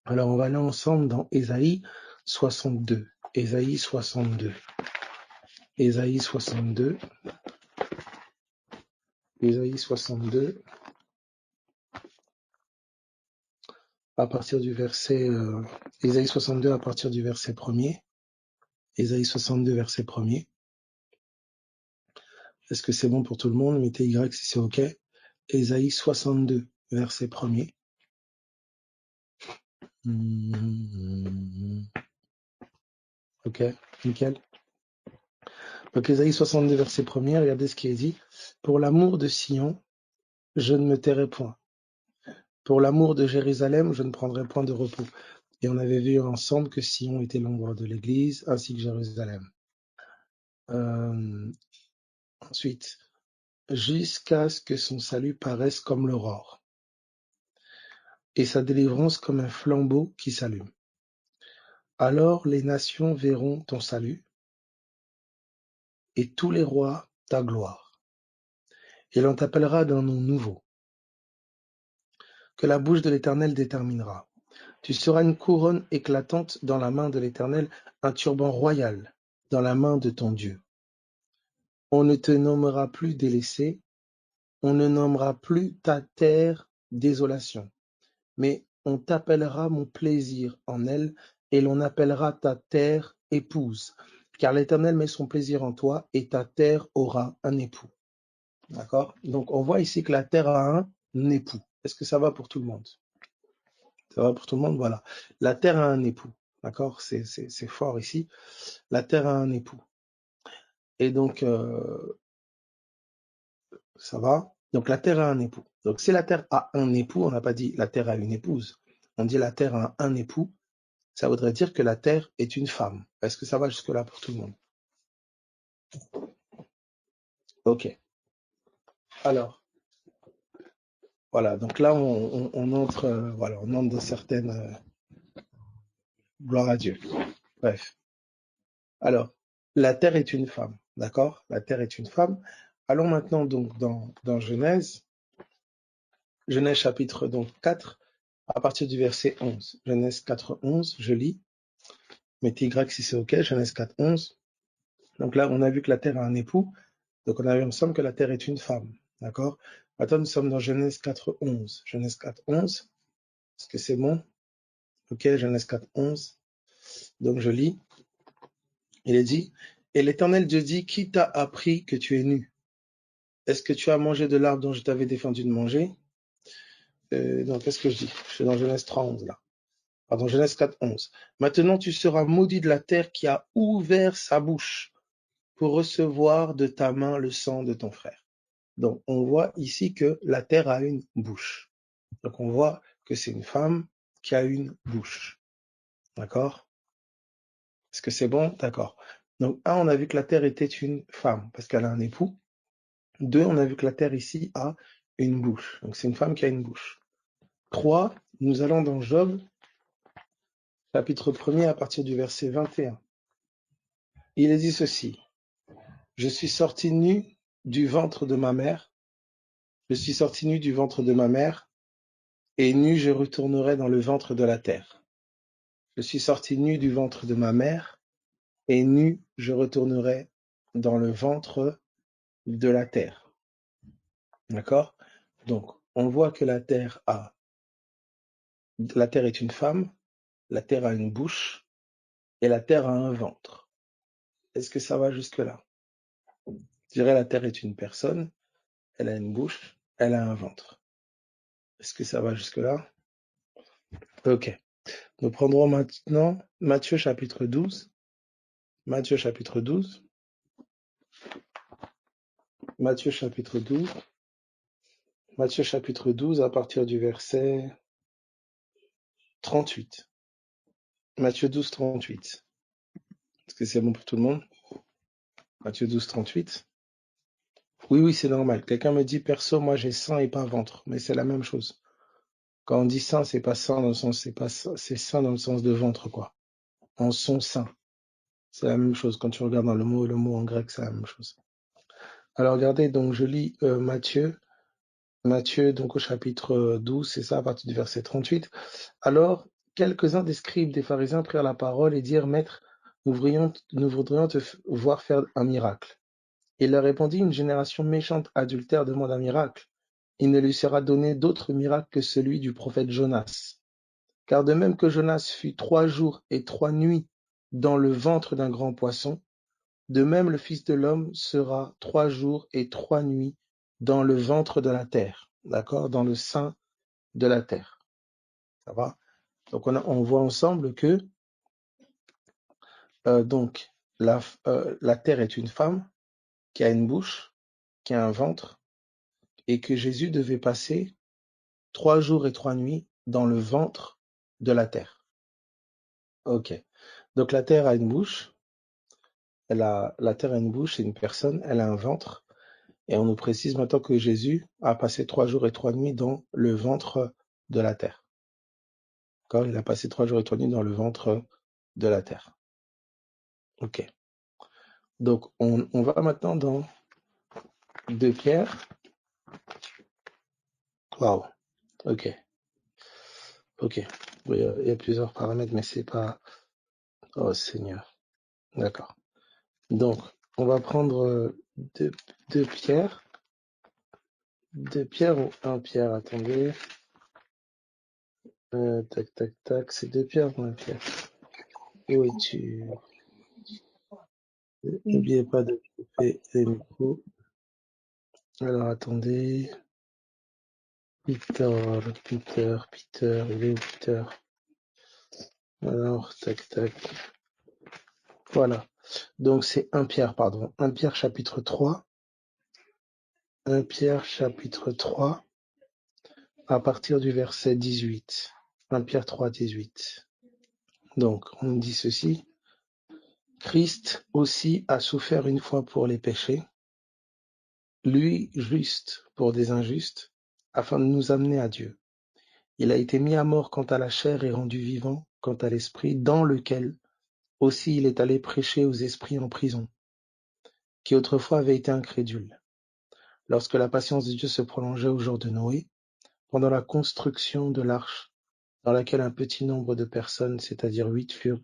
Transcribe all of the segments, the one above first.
Alors, on va aller ensemble dans Ésaïe 62. Ésaïe 62. Ésaïe 62. Ésaïe 62. À partir du verset... Ésaïe 62 à partir du verset 1er. Ésaïe 62, verset 1er. Est-ce que c'est bon pour tout le monde? Mettez Y si c'est OK. Ésaïe 62, verset 1er. OK, nickel. Donc Ésaïe 62, verset 1er, regardez ce qui est dit. Pour l'amour de Sion, je ne me tairai point. Pour l'amour de Jérusalem, je ne prendrai point de repos. Et on avait vu ensemble que Sion était l'ombre de l'Église, ainsi que Jérusalem. Ensuite, jusqu'à ce que son salut paraisse comme l'aurore, et sa délivrance comme un flambeau qui s'allume. Alors les nations verront ton salut, et tous les rois ta gloire. Et l'on t'appellera d'un nom nouveau, que la bouche de l'Éternel déterminera. Tu seras une couronne éclatante dans la main de l'Éternel, un turban royal dans la main de ton Dieu. On ne te nommera plus délaissé, on ne nommera plus ta terre désolation, mais on t'appellera mon plaisir en elle, et l'on appellera ta terre épouse, car l'Éternel met son plaisir en toi, et ta terre aura un époux. D'accord? Donc on voit ici que la terre a un époux. Est-ce que ça va pour tout le monde? Ça va pour tout le monde? Voilà. La terre a un époux. D'accord? C'est fort ici. La terre a un époux. Et donc, ça va? Donc la terre a un époux. Donc si la terre a un époux, on n'a pas dit la terre a une épouse. On dit la terre a un époux. Ça voudrait dire que la terre est une femme. Est-ce que ça va jusque-là pour tout le monde? Ok. Alors, voilà. Donc là, on entre, voilà, on entre dans certaines... gloire à Dieu. Bref. Alors, la terre est une femme. D'accord? La terre est une femme. Allons maintenant donc dans Genèse. Genèse chapitre donc 4, à partir du verset 11. Genèse 4, 11, je lis. Mettez Y si c'est OK. Genèse 4, 11. Donc là, on a vu que la terre a un époux. Donc on a vu ensemble que la terre est une femme. D'accord? Maintenant, nous sommes dans Genèse 4, 11. Genèse 4, 11. Est-ce que c'est bon? OK, Genèse 4, 11. Donc je lis. Il est dit, et l'Éternel Dieu dit, qui t'a appris que tu es nu? Est-ce que tu as mangé de l'arbre dont je t'avais défendu de manger? Donc, qu'est-ce que je dis? Je suis dans Genèse 3, 11 là. Pardon, Genèse 4, 11. Maintenant, tu seras maudit de la terre qui a ouvert sa bouche pour recevoir de ta main le sang de ton frère. Donc, on voit ici que la terre a une bouche. Donc, on voit que c'est une femme qui a une bouche. D'accord? Est-ce que c'est bon? D'accord. Donc, un, on a vu que la terre était une femme parce qu'elle a un époux. Deux, on a vu que la terre ici a une bouche. Donc, c'est une femme qui a une bouche. Trois, nous allons dans Job, chapitre 1er à partir du verset 21. Il est dit ceci. Je suis sorti nu du ventre de ma mère. Je suis sorti nu du ventre de ma mère, et nu je retournerai dans le ventre de la terre. Je suis sorti nu du ventre de ma mère, et nu je retournerai dans le ventre de la terre. D'accord? Donc, on voit que la terre est une femme, la terre a une bouche, et la terre a un ventre. Est-ce que ça va jusque-là? Je dirais la terre est une personne, elle a une bouche, elle a un ventre. Est-ce que ça va jusque-là? Ok. Nous prendrons maintenant Matthieu chapitre 12. Matthieu chapitre 12. Matthieu chapitre 12. Matthieu chapitre 12 à partir du verset 38. Matthieu 12, 38. Est-ce que c'est bon pour tout le monde? Matthieu 12, 38. Oui, oui, c'est normal. Quelqu'un me dit, perso, moi j'ai sein et pas ventre. Mais c'est la même chose. Quand on dit sein, c'est pas sein dans le sens, c'est sein dans le sens de ventre, quoi. En son sein. C'est la même chose. Quand tu regardes dans le mot en grec, c'est la même chose. Alors regardez, donc je lis Matthieu, donc au chapitre 12, c'est ça, à partir du verset 38. Alors, quelques-uns des scribes des pharisiens prirent la parole et dirent, Maître, nous voudrions te voir faire un miracle. Il leur répondit, une génération méchante, adultère demande un miracle. Il ne lui sera donné d'autre miracle que celui du prophète Jonas. Car de même que Jonas fut 3 jours et 3 nuits dans le ventre d'un grand poisson, de même le Fils de l'homme sera 3 jours et 3 nuits dans le ventre de la terre. D'accord? Dans le sein de la terre. Ça va? Donc on voit ensemble que donc la terre est une femme qui a une bouche, qui a un ventre, et que Jésus devait passer 3 jours et 3 nuits dans le ventre de la terre. Ok. Donc la terre a une bouche, la terre a une bouche, c'est une personne, elle a un ventre, et on nous précise maintenant que Jésus a passé 3 jours et 3 nuits dans le ventre de la terre. D'accord? Il a passé 3 jours et 3 nuits dans le ventre de la terre. Ok. Donc on va maintenant dans 2 Pierre. Waouh. Ok. Ok. Oui, il y a plusieurs paramètres, mais c'est pas. Oh Seigneur. D'accord. Donc, on va prendre 2 Pierre. 2 Pierre ou 1 Pierre, attendez. Tac, tac, tac. C'est 2 Pierre ou 1 Pierre? Où es-tu? N'oubliez pas de couper les micros. Alors, attendez. Peter, il est où, Peter? Alors, tac, tac. Voilà. Donc, c'est 1 Pierre, pardon. 1 Pierre chapitre 3. 1 Pierre chapitre 3, à partir du verset 18. 1 Pierre 3, 18. Donc, on dit ceci. Christ aussi a souffert une fois pour les péchés, lui juste pour des injustes, afin de nous amener à Dieu. Il a été mis à mort quant à la chair et rendu vivant quant à l'esprit, dans lequel aussi il est allé prêcher aux esprits en prison, qui autrefois avaient été incrédules, lorsque la patience de Dieu se prolongeait au jour de Noé, pendant la construction de l'arche, dans laquelle un petit nombre de personnes, c'est-à-dire 8, furent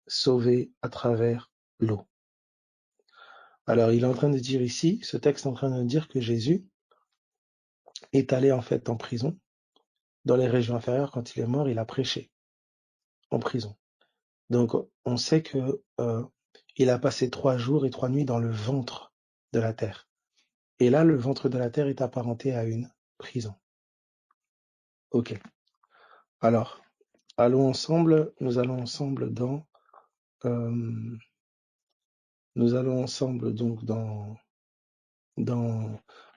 sauvées à travers l'eau. Alors, il est en train de dire ici, ce texte est en train de dire que Jésus est allé en fait en prison, dans les régions inférieures. Quand il est mort, il a prêché en prison. Donc, on sait que il a passé 3 jours et 3 nuits dans le ventre de la terre. Et là, le ventre de la terre est apparenté à une prison. Ok. Alors, nous allons ensemble donc dans,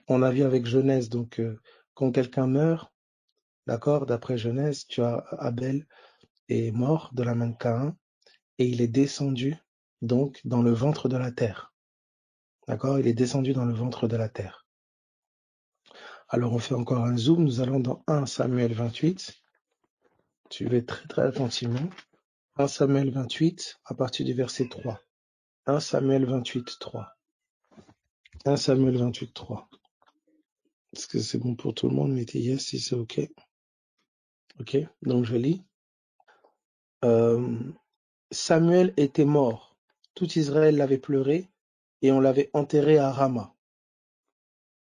on a vu avec Genèse, donc quand quelqu'un meurt, d'accord, d'après Genèse, tu as Abel est mort de la main de Caïn et il est descendu donc dans le ventre de la terre. D'accord, il est descendu dans le ventre de la terre. Alors on fait encore un zoom, nous allons dans 1 Samuel 28. Suivez très très attentivement. 1 Samuel 28 à partir du verset 3. 1 Samuel 28, 3. 1 Samuel 28, 3. Est-ce que c'est bon pour tout le monde? Mettez yes si c'est OK. OK, donc je lis. Samuel était mort. Tout Israël l'avait pleuré et on l'avait enterré à Rama.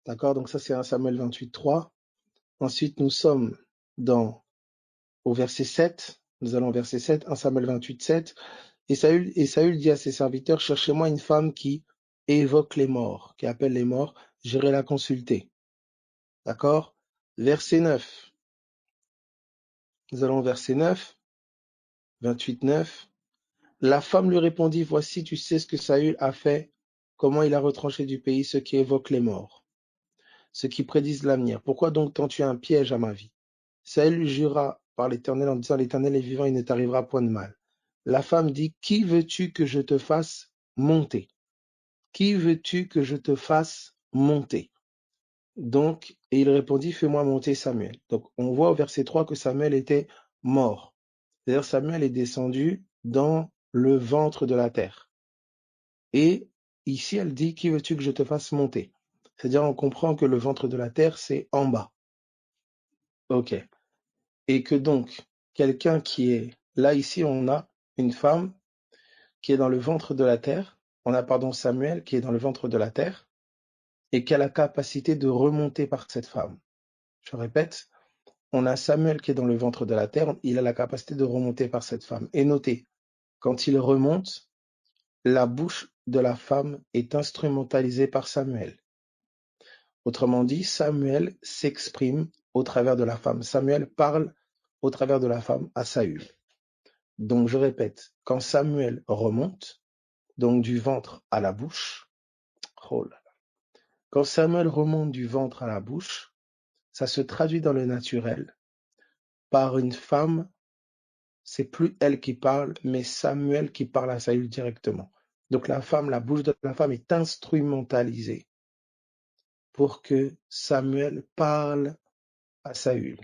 D'accord, donc ça c'est 1 Samuel 28, 3. Ensuite, nous sommes au verset 7. Nous allons au verset 7, 1 Samuel 28, 7. Et Saül dit à ses serviteurs, cherchez-moi une femme qui évoque les morts, qui appelle les morts, j'irai la consulter. D'accord? Verset 9. Nous allons au verset 9, 28, 9. La femme lui répondit, voici, tu sais ce que Saül a fait, comment il a retranché du pays ceux qui évoquent les morts, ceux qui prédisent l'avenir. Pourquoi donc tends-tu un piège à ma vie? Saül lui jura par l'Éternel en disant, l'Éternel est vivant, il ne t'arrivera point de mal. La femme dit, qui veux-tu que je te fasse monter? Qui veux-tu que je te fasse monter? Donc, et il répondit, fais-moi monter Samuel. Donc, on voit au verset 3 que Samuel était mort. C'est-à-dire, Samuel est descendu dans le ventre de la terre. Et ici, elle dit, qui veux-tu que je te fasse monter? C'est-à-dire, on comprend que le ventre de la terre, c'est en bas. Ok. Et que donc, quelqu'un qui est... Là, ici, on a une femme qui est dans le ventre de la terre. On a, pardon, Samuel qui est dans le ventre de la terre et qui a la capacité de remonter par cette femme. Je répète, on a Samuel qui est dans le ventre de la terre, il a la capacité de remonter par cette femme. Et notez, quand il remonte, la bouche de la femme est instrumentalisée par Samuel. Autrement dit, Samuel s'exprime au travers de la femme. Samuel parle au travers de la femme à Saül. Donc, je répète, quand Samuel remonte, donc du ventre à la bouche, oh là là. Quand Samuel remonte du ventre à la bouche, ça se traduit dans le naturel par une femme. C'est plus elle qui parle, mais Samuel qui parle à Saül directement. Donc la femme, la bouche de la femme est instrumentalisée pour que Samuel parle à Saül.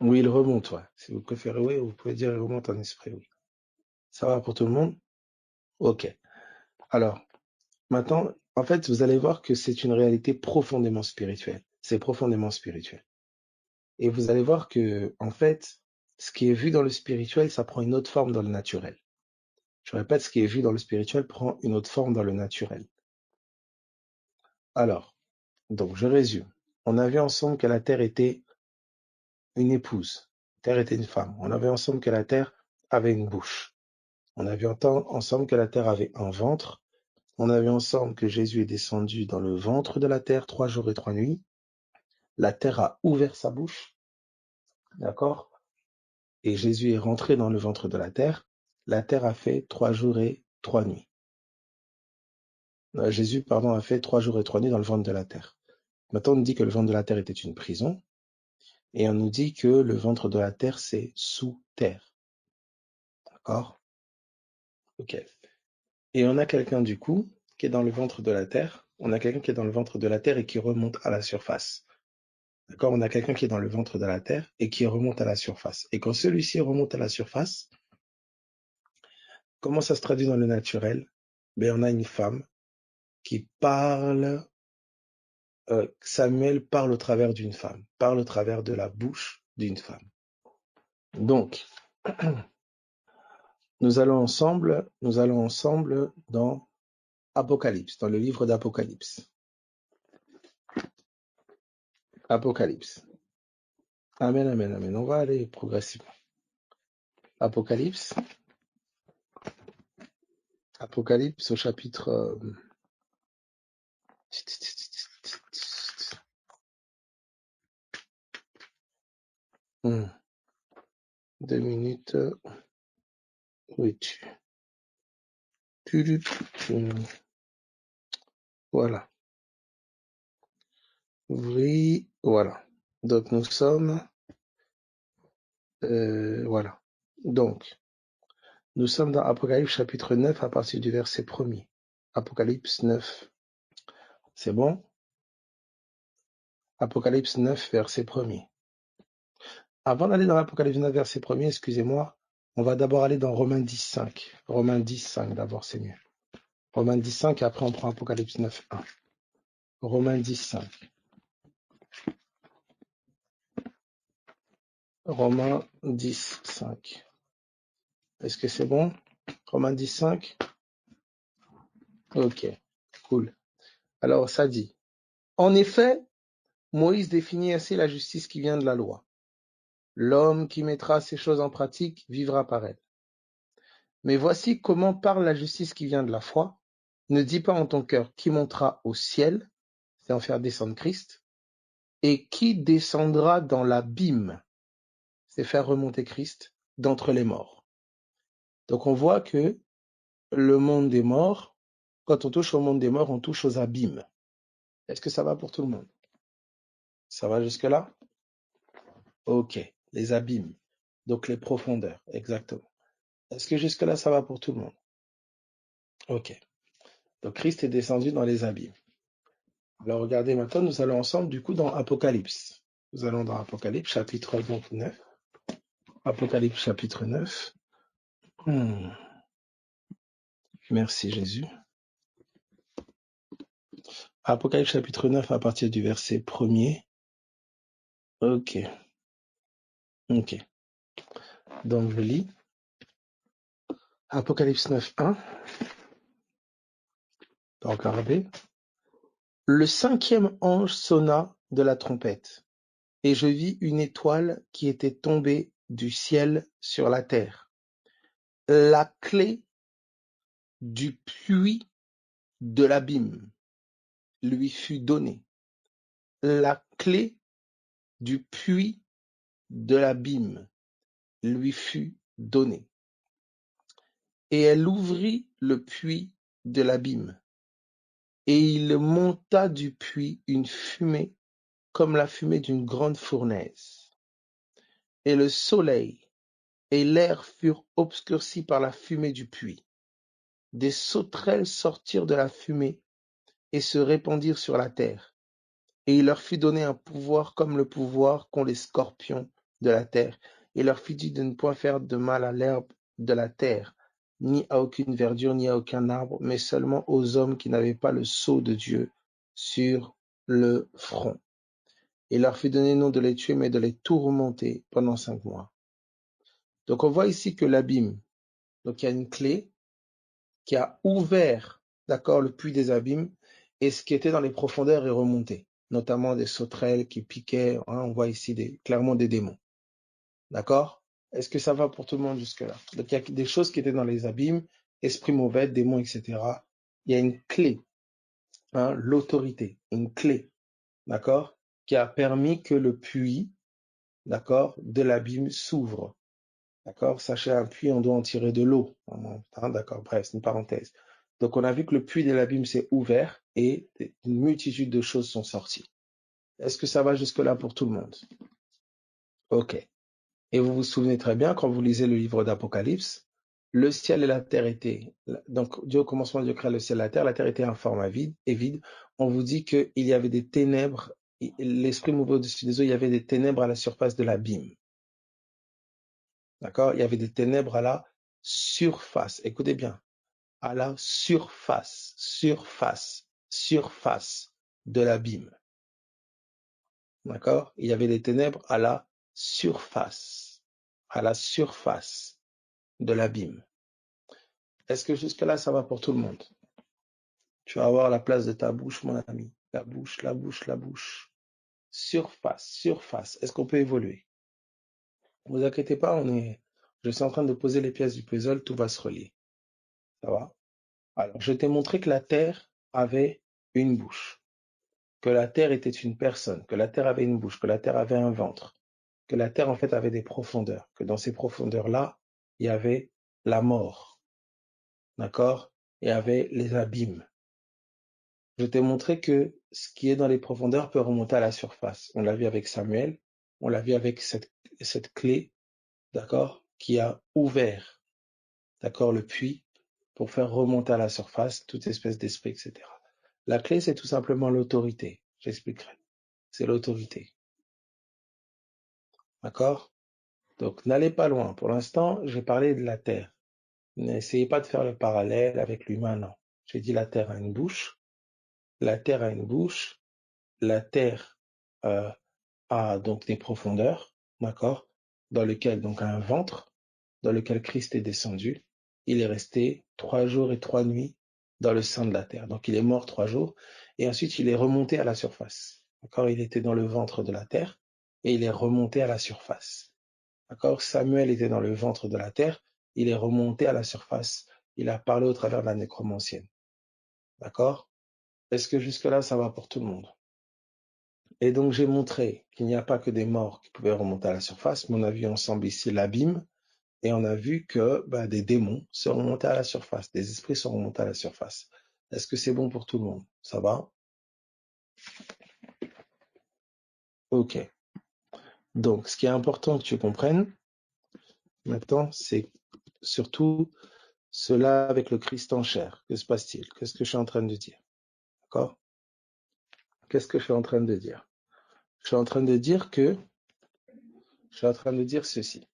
Oui, il remonte, ouais. Si vous préférez, oui, vous pouvez dire il remonte en esprit, oui. Ça va pour tout le monde? Ok. Alors, maintenant, en fait, vous allez voir que c'est une réalité profondément spirituelle. C'est profondément spirituel. Et vous allez voir que, en fait, ce qui est vu dans le spirituel, ça prend une autre forme dans le naturel. Je répète, ce qui est vu dans le spirituel prend une autre forme dans le naturel. Alors, donc je résume. On a vu ensemble que la terre était une épouse. La terre était une femme. On a vu ensemble que la terre avait une bouche. On a vu ensemble que la terre avait un ventre. On a vu ensemble que Jésus est descendu dans le ventre de la terre 3 jours et 3 nuits. La terre a ouvert sa bouche. D'accord? Et Jésus est rentré dans le ventre de la terre. La terre a fait 3 jours et 3 nuits. Jésus, pardon, a fait 3 jours et 3 nuits dans le ventre de la terre. Maintenant, on nous dit que le ventre de la terre était une prison. Et on nous dit que le ventre de la terre, c'est sous terre. D'accord? Ok. Et on a quelqu'un, du coup, qui est dans le ventre de la terre. On a quelqu'un qui est dans le ventre de la terre et qui remonte à la surface. D'accord? On a quelqu'un qui est dans le ventre de la terre et qui remonte à la surface. Et quand celui-ci remonte à la surface, comment ça se traduit dans le naturel? Ben, on a une femme qui parle, Samuel parle au travers d'une femme, parle au travers de la bouche d'une femme. Donc, nous allons ensemble dans Apocalypse, dans le livre d'Apocalypse. Apocalypse. Amen, amen, amen. On va aller progressivement. Apocalypse. Apocalypse au chapitre... 2 minutes. Où es-tu? Voilà. Oui, voilà. Donc nous sommes... voilà. Donc, nous sommes dans Apocalypse chapitre 9 à partir du verset 1er. Apocalypse 9. C'est bon? Apocalypse 9, verset 1er. Avant d'aller dans l'Apocalypse 9, verset 1er, excusez-moi, on va d'abord aller dans Romains 10, 5. Romains 10, 5 d'abord, c'est mieux. Romains 10, 5 et après on prend Apocalypse 9, 1. Romains 10, 5. Romains 10, 5. Est-ce que c'est bon? Romains 10, 5? Ok, cool. Alors ça dit, en effet, Moïse définit ainsi la justice qui vient de la loi. L'homme qui mettra ces choses en pratique vivra par elles. Mais voici comment parle la justice qui vient de la foi. Ne dis pas en ton cœur qui montera au ciel, c'est en faire descendre Christ, et qui descendra dans l'abîme, c'est faire remonter Christ d'entre les morts. Donc on voit que le monde des morts, quand on touche au monde des morts, on touche aux abîmes. Est-ce que ça va pour tout le monde? Ça va jusque-là? Ok, les abîmes, donc les profondeurs, exactement. Est-ce que jusque-là, ça va pour tout le monde? Ok, donc Christ est descendu dans les abîmes. Alors regardez maintenant, nous allons ensemble du coup dans Apocalypse. Nous allons dans Apocalypse chapitre 9. Apocalypse chapitre 9. Merci Jésus. Apocalypse chapitre 9 à partir du verset 1er. Ok. Ok. Donc, je lis. Apocalypse 9:1. Regardez. Le 5e ange sonna de la trompette, et je vis une étoile qui était tombée du ciel sur la terre. La clé du puits de l'abîme lui fut donnée. La clé du puits de l'abîme lui fut donnée. Et elle ouvrit le puits de l'abîme, et il monta du puits une fumée comme la fumée d'une grande fournaise. Et le soleil et l'air furent obscurcis par la fumée du puits. Des sauterelles sortirent de la fumée et se répandirent sur la terre. Et il leur fut donné un pouvoir comme le pouvoir qu'ont les scorpions de la terre. Il leur fut dit de ne point faire de mal à l'herbe de la terre, ni à aucune verdure, ni à aucun arbre, mais seulement aux hommes qui n'avaient pas le sceau de Dieu sur le front. Il leur fut donné non de les tuer, mais de les tourmenter pendant 5 mois. Donc on voit ici que l'abîme, donc il y a une clé qui a ouvert, d'accord, le puits des abîmes, et ce qui était dans les profondeurs est remonté, notamment des sauterelles qui piquaient, hein, on voit ici clairement des démons, d'accord? Est-ce que ça va pour tout le monde jusque-là? Donc il y a des choses qui étaient dans les abîmes, esprits mauvais, démons, etc. Il y a une clé, hein, l'autorité, une clé, d'accord, qui a permis que le puits, d'accord, de l'abîme s'ouvre. D'accord? Sachez, un puits, on doit en tirer de l'eau. Hein, d'accord, bref, c'est une parenthèse. Donc, on a vu que le puits de l'abîme s'est ouvert et une multitude de choses sont sorties. Est-ce que ça va jusque-là pour tout le monde? Ok. Et vous vous souvenez très bien, quand vous lisez le livre d'Apocalypse, le ciel et la terre étaient... Donc, Dieu, au commencement, Dieu créa le ciel et la terre était informe et vide. On vous dit qu'il y avait des ténèbres, l'esprit mouvait au-dessus des eaux, il y avait des ténèbres à la surface de l'abîme. D'accord? Il y avait des ténèbres à la surface. Écoutez bien. À la surface de l'abîme. D'accord? Il y avait des ténèbres à la surface de l'abîme. Est-ce que jusque-là, ça va pour tout le monde? Tu vas avoir la place de ta bouche, mon ami. La bouche, la bouche, la bouche. Surface. Est-ce qu'on peut évoluer? Ne vous inquiétez pas, je suis en train de poser les pièces du puzzle, tout va se relier. Ça va? Alors, je t'ai montré que la terre avait une bouche, que la terre était une personne, que la terre avait une bouche, que la terre avait un ventre, que la terre en fait avait des profondeurs, que dans ces profondeurs-là, il y avait la mort, d'accord? Il y avait les abîmes. Je t'ai montré que ce qui est dans les profondeurs peut remonter à la surface. On l'a vu avec Samuel, on l'a vu avec cette clé, d'accord, qui a ouvert, d'accord, le puits pour faire remonter à la surface toute espèce d'esprit, etc. La clé, c'est tout simplement l'autorité. J'expliquerai. C'est l'autorité. D'accord? Donc, n'allez pas loin. Pour l'instant, j'ai parlé de la terre. N'essayez pas de faire le parallèle avec l'humain, non. J'ai dit la terre a une bouche. La terre a une bouche. La terre a donc des profondeurs, d'accord? Dans lequel donc a un ventre, dans lequel Christ est descendu. Il est resté 3 jours et 3 nuits dans le sein de la terre. Donc il est mort 3 jours et ensuite il est remonté à la surface. D'accord? Il était dans le ventre de la terre et il est remonté à la surface. D'accord? Samuel était dans le ventre de la terre, il est remonté à la surface. Il a parlé au travers de la nécromancienne. D'accord? Est-ce que jusque-là, ça va pour tout le monde? Et donc, j'ai montré qu'il n'y a pas que des morts qui pouvaient remonter à la surface, mais on a vu ensemble ici l'abîme, et on a vu que des démons sont remontés à la surface, des esprits sont remontés à la surface. Est-ce que c'est bon pour tout le monde? Ça va? Ok. Donc, ce qui est important que tu comprennes maintenant, c'est surtout cela avec le Christ en chair. Que se passe-t-il? Qu'est-ce que je suis en train de dire? D'accord? Qu'est-ce que je suis en train de dire? Je suis en train de dire ceci.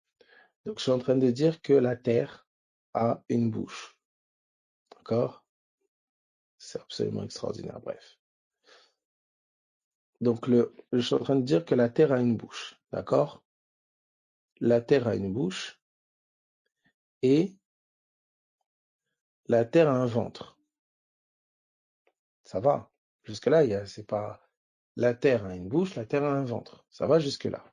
Donc, je suis en train de dire que la terre a une bouche. D'accord? C'est absolument extraordinaire. Bref. Donc, je suis en train de dire que la terre a une bouche. D'accord? la terre a une bouche et la terre a un ventre. Ça va. Jusque-là, c'est pas la terre a une bouche, la terre a un ventre. Ça va jusque-là.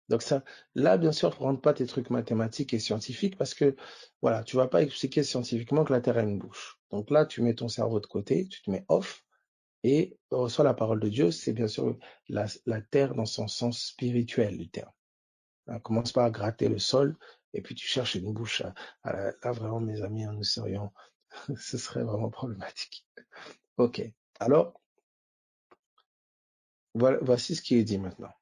Donc ça, là, bien sûr, ne rentre pas tes trucs mathématiques et scientifiques parce que, voilà, tu vas pas expliquer scientifiquement que la terre a une bouche. Donc là, tu mets ton cerveau de côté, tu te mets off et reçois la parole de Dieu. C'est bien sûr la terre dans son sens spirituel du terme. Alors, commence pas à gratter le sol et puis tu cherches une bouche. Là, vraiment, mes amis, nous serions, ce serait vraiment problématique. Ok. Alors, voici ce qui est dit maintenant.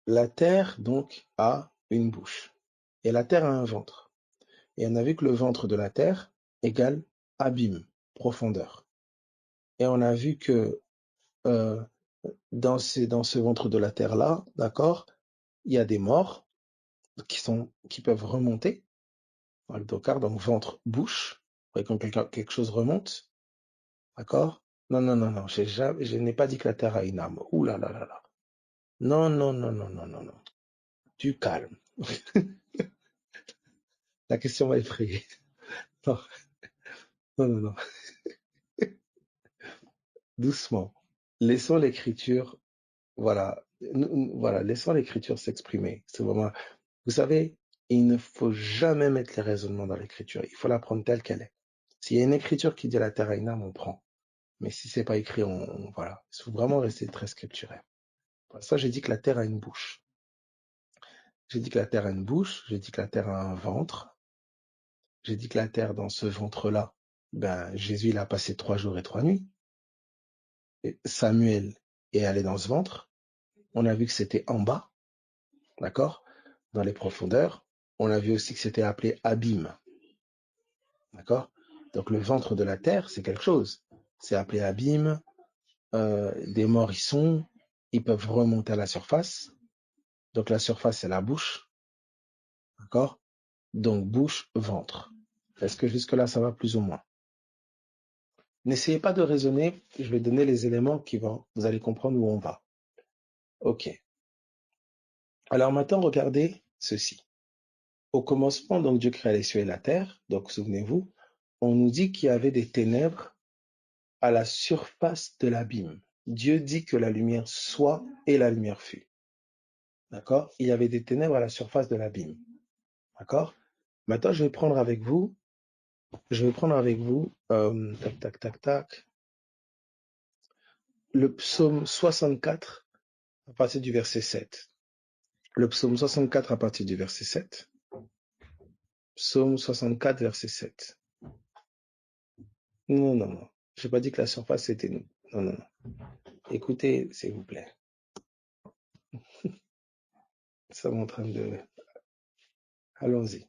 La terre, donc, a une bouche. Et la terre a un ventre. Et on a vu que le ventre de la terre égale abîme, profondeur. Et on a vu que euh, dans ce ventre de la terre-là, d'accord, il y a des morts qui peuvent remonter. Donc ventre, bouche. Et quand quelque chose remonte, d'accord? Non, non, non, non, je n'ai pas dit que la terre a une âme. Ouh là là là là. Non, non, non, non, non, non, non. Du calme. La question m'a effrayé. Non, non, non, non. Doucement. Laissons l'écriture, voilà, voilà, laissons l'écriture s'exprimer. C'est vraiment, vous savez, il ne faut jamais mettre les raisonnements dans l'écriture. Il faut la prendre telle qu'elle est. S'il y a une écriture qui dit la terre a une âme, on prend. Mais si c'est pas écrit, voilà. Il faut vraiment rester très scripturaire. Pour ça, j'ai dit que la terre a une bouche. J'ai dit que la terre a une bouche. J'ai dit que la terre a un ventre. J'ai dit que la terre, dans ce ventre-là, ben, Jésus, il a passé 3 jours et 3 nuits. Et Samuel est allé dans ce ventre. On a vu que c'était en bas, d'accord, dans les profondeurs. On a vu aussi que c'était appelé abîme, d'accord. Donc le ventre de la terre, c'est quelque chose. C'est appelé abîme. Des morts y sont. Ils peuvent remonter à la surface. Donc la surface, c'est la bouche, d'accord. Donc bouche, ventre. Est-ce que jusque-là, ça va plus ou moins? N'essayez pas de raisonner. Je vais donner les éléments qui vont. Vous allez comprendre où on va. Ok. Alors maintenant, regardez ceci. Au commencement, donc Dieu créa les cieux et la terre. Donc souvenez-vous, on nous dit qu'il y avait des ténèbres à la surface de l'abîme. Dieu dit que la lumière soit et la lumière fut. D'accord? Il y avait des ténèbres à la surface de l'abîme. D'accord? Maintenant, je vais prendre avec vous, tac, tac, tac, tac, le psaume 64 à partir du verset 7. Le psaume 64 à partir du verset 7. Psaume 64, verset 7. Non, non, non. Je n'ai pas dit que la surface, c'était nous. Non, non, non. Écoutez, s'il vous plaît. Ça m'est en train de... Allons-y.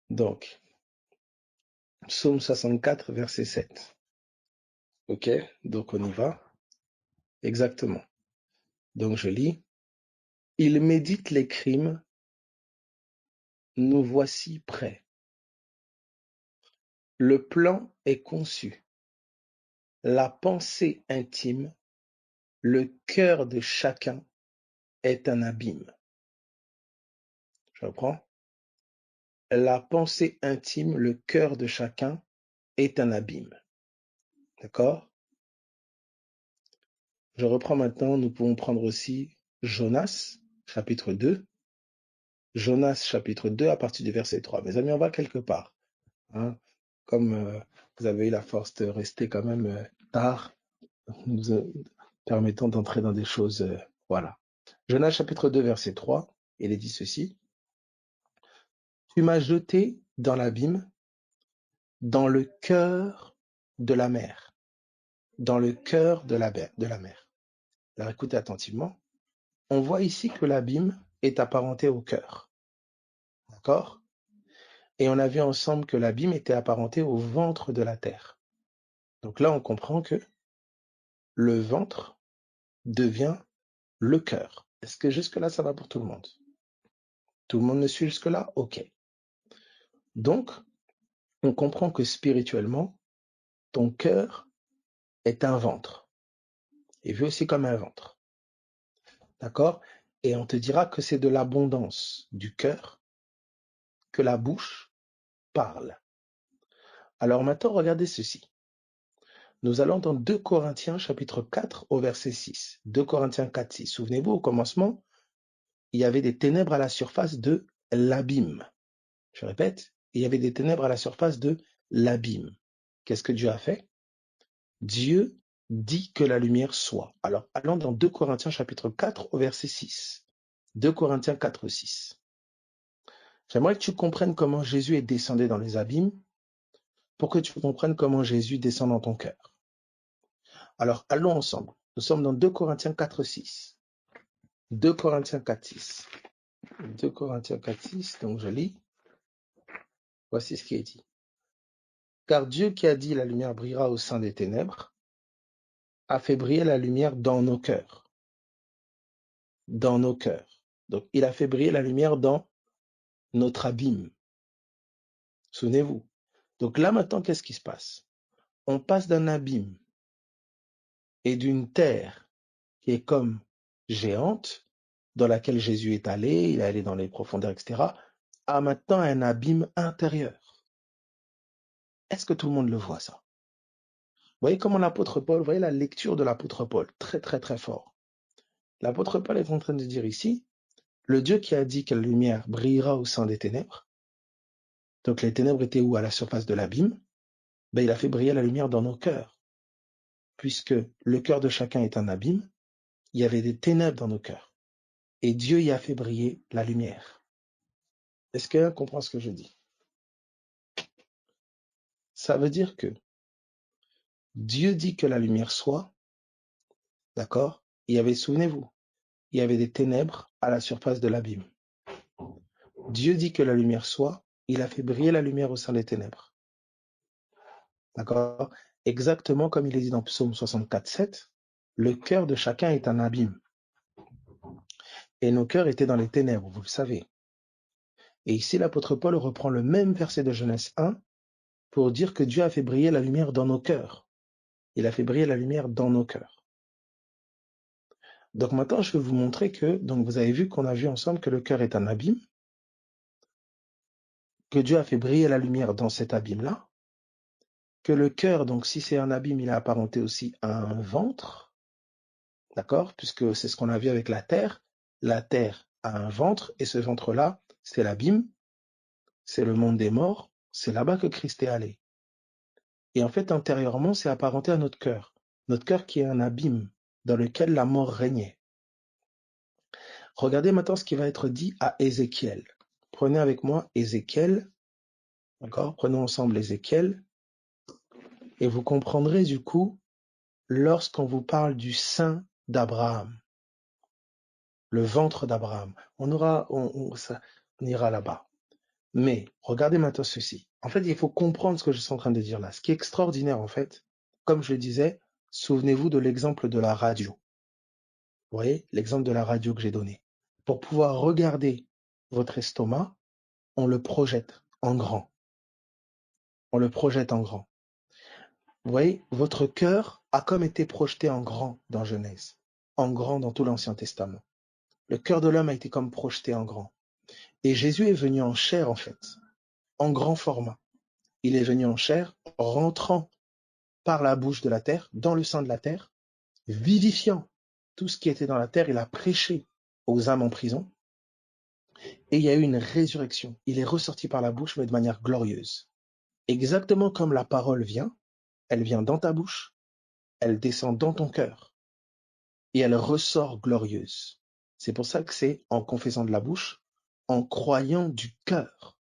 Donc, psaume 64, verset 7. OK? Donc, on y va. Exactement. Donc, je lis. Il médite les crimes, nous voici prêts. Le plan est conçu. La pensée intime, le cœur de chacun est un abîme. Je reprends. La pensée intime, le cœur de chacun est un abîme. D'accord? Je reprends maintenant, nous pouvons prendre aussi Jonas, chapitre 2. Jonas, chapitre 2, à partir du verset 3. Mes amis, on va quelque part. Hein? Comme vous avez eu la force de rester quand même tard, nous permettant d'entrer dans des choses... voilà. Jonas, chapitre 2, verset 3, il est dit ceci. Tu m'as jeté dans l'abîme, dans le cœur de la mer. Dans le cœur de la mer. Alors écoutez attentivement. On voit ici que l'abîme est apparenté au cœur. D'accord? Et on a vu ensemble que l'abîme était apparenté au ventre de la terre. Donc là, on comprend que le ventre devient le cœur. Est-ce que jusque-là, ça va pour tout le monde? Tout le monde me suit jusque-là? OK. Donc, on comprend que spirituellement, ton cœur est un ventre, et vu aussi comme un ventre. D'accord? Et on te dira que c'est de l'abondance du cœur que la bouche parle. Alors maintenant, regardez ceci. Nous allons dans 2 Corinthiens chapitre 4 au verset 6. 2 Corinthiens 4, 6. Souvenez-vous, au commencement, il y avait des ténèbres à la surface de l'abîme. Je répète, il y avait des ténèbres à la surface de l'abîme. Qu'est-ce que Dieu a fait? Dieu dit que la lumière soit. Alors, allons dans 2 Corinthiens chapitre 4 au verset 6. 2 Corinthiens 4, 6. J'aimerais que tu comprennes comment Jésus est descendu dans les abîmes pour que tu comprennes comment Jésus descend dans ton cœur. Alors, allons ensemble. Nous sommes dans 2 Corinthiens 4, 6. 2 Corinthiens 4, 6. 2 Corinthiens 4, 6, donc je lis. Voici ce qui est dit. Car Dieu qui a dit la lumière brillera au sein des ténèbres, a fait briller la lumière dans nos cœurs. Dans nos cœurs. Donc, il a fait briller la lumière dans notre abîme. Souvenez-vous. Donc là, maintenant, qu'est-ce qui se passe? On passe d'un abîme et d'une terre qui est comme géante, dans laquelle Jésus est allé, il est allé dans les profondeurs, etc., à maintenant un abîme intérieur. Est-ce que tout le monde le voit, ça? Vous voyez comment l'apôtre Paul, vous voyez la lecture de l'apôtre Paul, très très très fort. L'apôtre Paul est en train de dire ici, le Dieu qui a dit que la lumière brillera au sein des ténèbres, donc les ténèbres étaient où? À la surface de l'abîme, ben, il a fait briller la lumière dans nos cœurs. Puisque le cœur de chacun est un abîme, il y avait des ténèbres dans nos cœurs. Et Dieu y a fait briller la lumière. Est-ce que quelqu'un comprend ce que je dis? Ça veut dire que Dieu dit que la lumière soit, d'accord? Il y avait, souvenez-vous, il y avait des ténèbres à la surface de l'abîme. Dieu dit que la lumière soit, il a fait briller la lumière au sein des ténèbres. D'accord? Exactement comme il est dit dans Psaume 64, 7, le cœur de chacun est un abîme. Et nos cœurs étaient dans les ténèbres, vous le savez. Et ici, l'apôtre Paul reprend le même verset de Genèse 1 pour dire que Dieu a fait briller la lumière dans nos cœurs. Il a fait briller la lumière dans nos cœurs. Donc maintenant, je vais vous montrer que, donc vous avez vu qu'on a vu ensemble que le cœur est un abîme, que Dieu a fait briller la lumière dans cet abîme-là, que le cœur, donc si c'est un abîme, il est apparenté aussi à un ventre, d'accord? Puisque c'est ce qu'on a vu avec la terre. La terre a un ventre, et ce ventre-là, c'est l'abîme, c'est le monde des morts, c'est là-bas que Christ est allé. Et en fait, intérieurement, c'est apparenté à notre cœur qui est un abîme dans lequel la mort régnait. Regardez maintenant ce qui va être dit à Ézéchiel. Prenez avec moi Ézéchiel, d'accord? Prenons ensemble Ézéchiel, et vous comprendrez du coup, lorsqu'on vous parle du sein d'Abraham, le ventre d'Abraham, on ira là-bas. Mais regardez maintenant ceci. En fait, il faut comprendre ce que je suis en train de dire là. Ce qui est extraordinaire, en fait, comme je le disais, souvenez-vous de l'exemple de la radio. Vous voyez, l'exemple de la radio que j'ai donné. Pour pouvoir regarder votre estomac, on le projette en grand. On le projette en grand. Vous voyez, votre cœur a comme été projeté en grand dans Genèse, en grand dans tout l'Ancien Testament. Le cœur de l'homme a été comme projeté en grand. Et Jésus est venu en chair, en fait, en grand format. Il est venu en chair, rentrant par la bouche de la terre, dans le sein de la terre, vivifiant tout ce qui était dans la terre. Il a prêché aux âmes en prison. Et il y a eu une résurrection. Il est ressorti par la bouche, mais de manière glorieuse. Exactement comme la parole vient, elle vient dans ta bouche, elle descend dans ton cœur, et elle ressort glorieuse. C'est pour ça que c'est en confessant de la bouche, en croyant du cœur,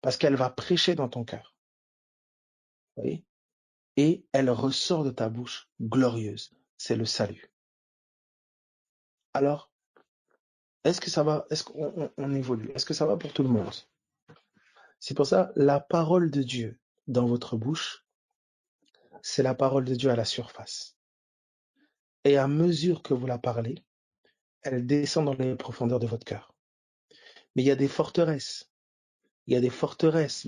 parce qu'elle va prêcher dans ton cœur. Vous voyez? Et elle ressort de ta bouche glorieuse. C'est le salut. Alors, est-ce que ça va? Est-ce qu'on évolue? Est-ce que ça va pour tout le monde? C'est pour ça, la parole de Dieu dans votre bouche, c'est la parole de Dieu à la surface. Et à mesure que vous la parlez, elle descend dans les profondeurs de votre cœur. Mais il y a des forteresses. Il y a des forteresses.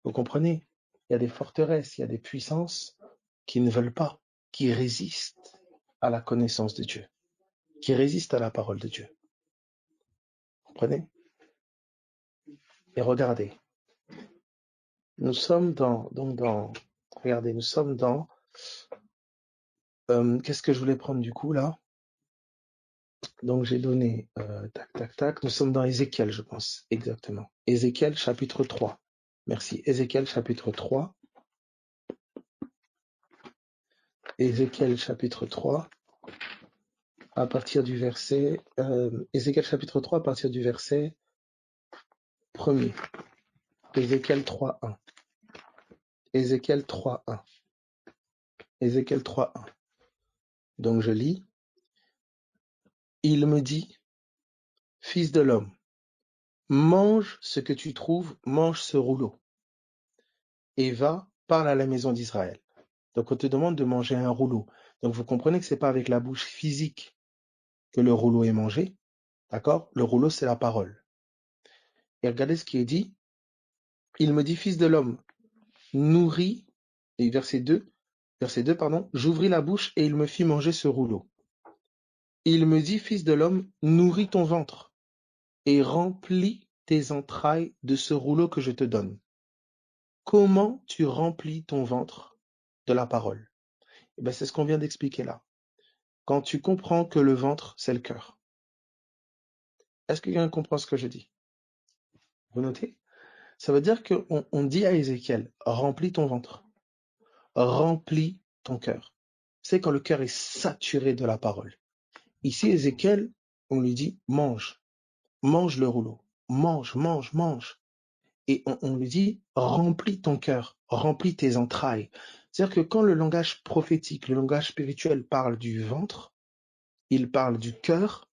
Vous comprenez? Il y a des forteresses, il y a des puissances qui ne veulent pas, qui résistent à la connaissance de Dieu, qui résistent à la parole de Dieu. Comprenez? Et regardez, nous sommes regardez, nous sommes dans, qu'est-ce que je voulais prendre du coup là? Donc j'ai donné, tac, tac, tac, nous sommes dans Ézéchiel, je pense, exactement. Ézéchiel chapitre 3. Merci. Ézéchiel chapitre 3. Ézéchiel chapitre 3, à partir du verset, Ézéchiel chapitre 3, à partir du verset 1er. Ézéchiel 3.1. Ézéchiel 3.1. Ézéchiel 3.1. Donc je lis. Il me dit, fils de l'homme, mange ce que tu trouves, mange ce rouleau, et va, parle à la maison d'Israël. Donc on te demande de manger un rouleau. Donc vous comprenez que c'est pas avec la bouche physique que le rouleau est mangé, d'accord? Le rouleau, c'est la parole. Et regardez ce qui est dit. Il me dit, fils de l'homme, nourris, et verset 2, pardon, j'ouvris la bouche et il me fit manger ce rouleau. Il me dit, fils de l'homme, nourris ton ventre et remplis tes entrailles de ce rouleau que je te donne. Comment tu remplis ton ventre de la parole? Eh bien, c'est ce qu'on vient d'expliquer là. Quand tu comprends que le ventre, c'est le cœur. Est-ce que quelqu'un comprend ce que je dis? Vous notez? Ça veut dire qu'on dit à Ézéchiel, remplis ton ventre, remplis ton cœur. C'est quand le cœur est saturé de la parole. Ici, Ézéchiel, on lui dit, mange le rouleau, mange. Et on lui dit, remplis ton cœur, remplis tes entrailles. C'est-à-dire que quand le langage prophétique, le langage spirituel parle du ventre, il parle du cœur.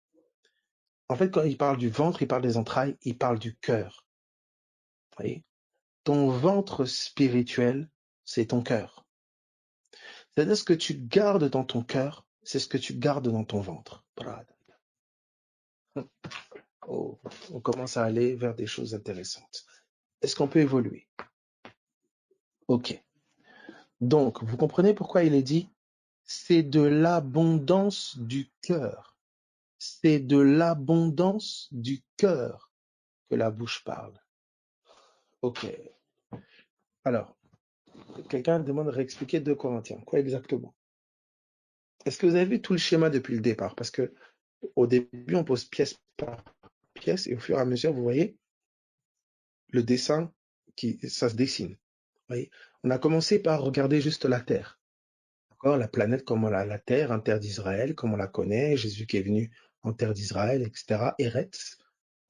En fait, quand il parle du ventre, il parle des entrailles, il parle du cœur. Vous voyez? Ton ventre spirituel, c'est ton cœur. C'est-à-dire ce que tu gardes dans ton cœur, c'est ce que tu gardes dans ton ventre. Oh, on commence à aller vers des choses intéressantes. Est-ce qu'on peut évoluer? Ok. Donc, vous comprenez pourquoi il est dit, c'est de l'abondance du cœur. C'est de l'abondance du cœur que la bouche parle. Ok. Alors, quelqu'un demande de réexpliquer 2 Corinthiens. Quoi exactement? Est-ce que vous avez vu tout le schéma depuis le départ? Parce que au début, on pose pièce par pièce et au fur et à mesure, vous voyez, le dessin, ça se dessine. Vous voyez? On a commencé par regarder juste la Terre. D'accord? La planète comme la Terre, en terre d'Israël, comme on la connaît, Jésus qui est venu en terre d'Israël, etc. Eretz.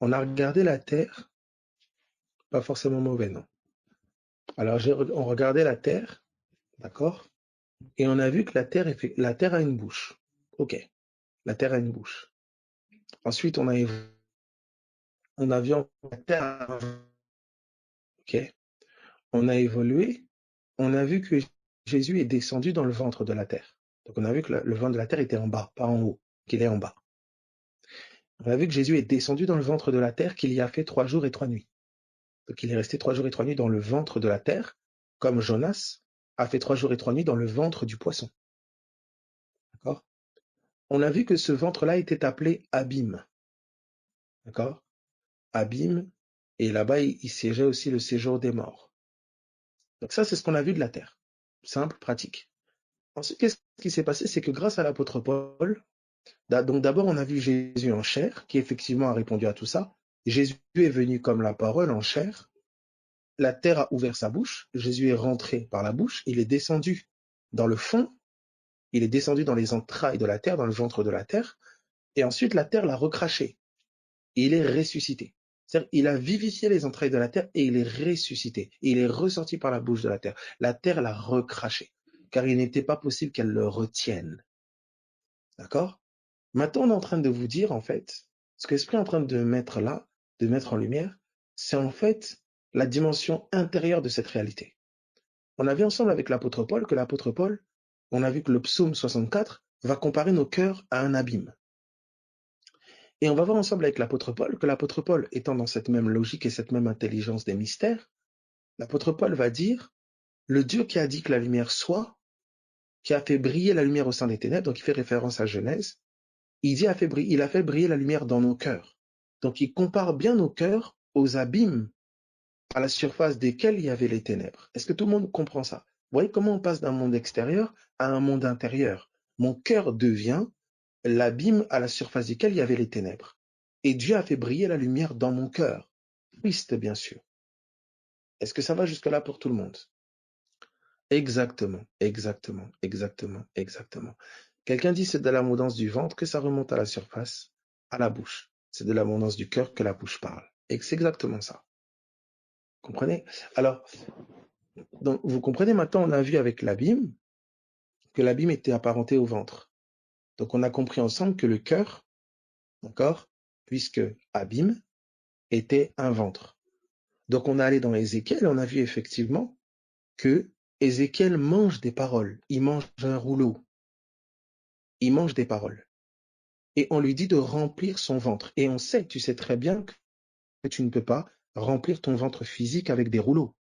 On a regardé la Terre, pas forcément mauvais, non. Alors, on regardait la Terre, d'accord? Et on a vu que la Terre a une bouche. Ok, la Terre a une bouche. Ensuite, on a vu la Terre, ok? On a évolué, on a vu que Jésus est descendu dans le ventre de la Terre. Donc, on a vu que le ventre de la Terre était en bas, pas en haut, qu'il est en bas. On a vu que Jésus est descendu dans le ventre de la terre, qu'il y a fait 3 jours et 3 nuits. Donc il est resté 3 jours et 3 nuits dans le ventre de la terre, comme Jonas a fait 3 jours et 3 nuits dans le ventre du poisson. D'accord? On a vu que ce ventre-là était appelé Abîme. D'accord? Abîme, et là-bas, il siégeait aussi le séjour des morts. Donc ça, c'est ce qu'on a vu de la terre. Simple, pratique. Ensuite, qu'est-ce qui s'est passé? C'est que grâce à l'apôtre Paul, donc d'abord, on a vu Jésus en chair, qui effectivement a répondu à tout ça. Jésus est venu comme la parole en chair. La terre a ouvert sa bouche, Jésus est rentré par la bouche, il est descendu dans le fond, il est descendu dans les entrailles de la terre, dans le ventre de la terre, et ensuite la terre l'a recraché, et il est ressuscité. C'est-à-dire, il a vivifié les entrailles de la terre et il est ressuscité. Et il est ressorti par la bouche de la terre. La terre l'a recraché, car il n'était pas possible qu'elle le retienne. D'accord? Maintenant, on est en train de vous dire, en fait, ce que l'Esprit est en train de mettre là, de mettre en lumière, c'est en fait la dimension intérieure de cette réalité. On a vu ensemble avec l'apôtre Paul que l'apôtre Paul, on a vu que le psaume 64 va comparer nos cœurs à un abîme. Et on va voir ensemble avec l'apôtre Paul que l'apôtre Paul, étant dans cette même logique et cette même intelligence des mystères, l'apôtre Paul va dire, le Dieu qui a dit que la lumière soit, qui a fait briller la lumière au sein des ténèbres, donc il fait référence à Genèse, il a fait briller la lumière dans nos cœurs. Donc, il compare bien nos cœurs aux abîmes à la surface desquels il y avait les ténèbres. Est-ce que tout le monde comprend ça? Vous voyez comment on passe d'un monde extérieur à un monde intérieur? Mon cœur devient l'abîme à la surface duquel il y avait les ténèbres. Et Dieu a fait briller la lumière dans mon cœur. Christ, bien sûr. Est-ce que ça va jusque-là pour tout le monde? Exactement, exactement, exactement, exactement. Quelqu'un dit c'est de l'abondance du ventre que ça remonte à la surface, à la bouche. C'est de l'abondance du cœur que la bouche parle. Et c'est exactement ça. Comprenez? Alors, donc, vous comprenez maintenant, on a vu avec l'abîme que l'abîme était apparenté au ventre. Donc, on a compris ensemble que le cœur, d'accord, puisque abîme, était un ventre. Donc, on est allé dans Ézéchiel et on a vu effectivement que Ézéchiel mange des paroles. Il mange un rouleau. Il mange des paroles. Et on lui dit de remplir son ventre. Et on sait, tu sais très bien que tu ne peux pas remplir ton ventre physique avec des rouleaux.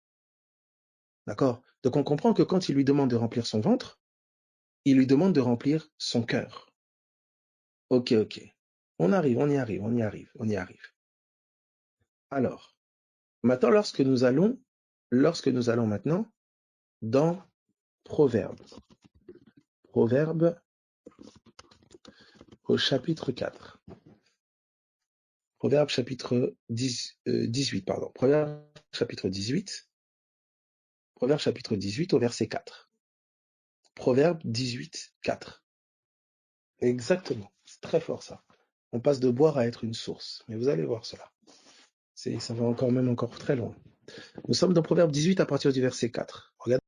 D'accord? Donc, on comprend que quand il lui demande de remplir son ventre, il lui demande de remplir son cœur. Ok, ok. On arrive, on y arrive, on y arrive, on y arrive. Alors, maintenant, lorsque nous allons maintenant dans Proverbes. Proverbes au chapitre 4. Proverbes chapitre 18, pardon. Proverbes chapitre 18. Proverbes chapitre 18 au verset 4. Proverbes 18, 4. Exactement. C'est très fort ça. On passe de boire à être une source. Mais vous allez voir cela. Ça va encore très loin. Nous sommes dans Proverbe 18 à partir du verset 4. Regardez.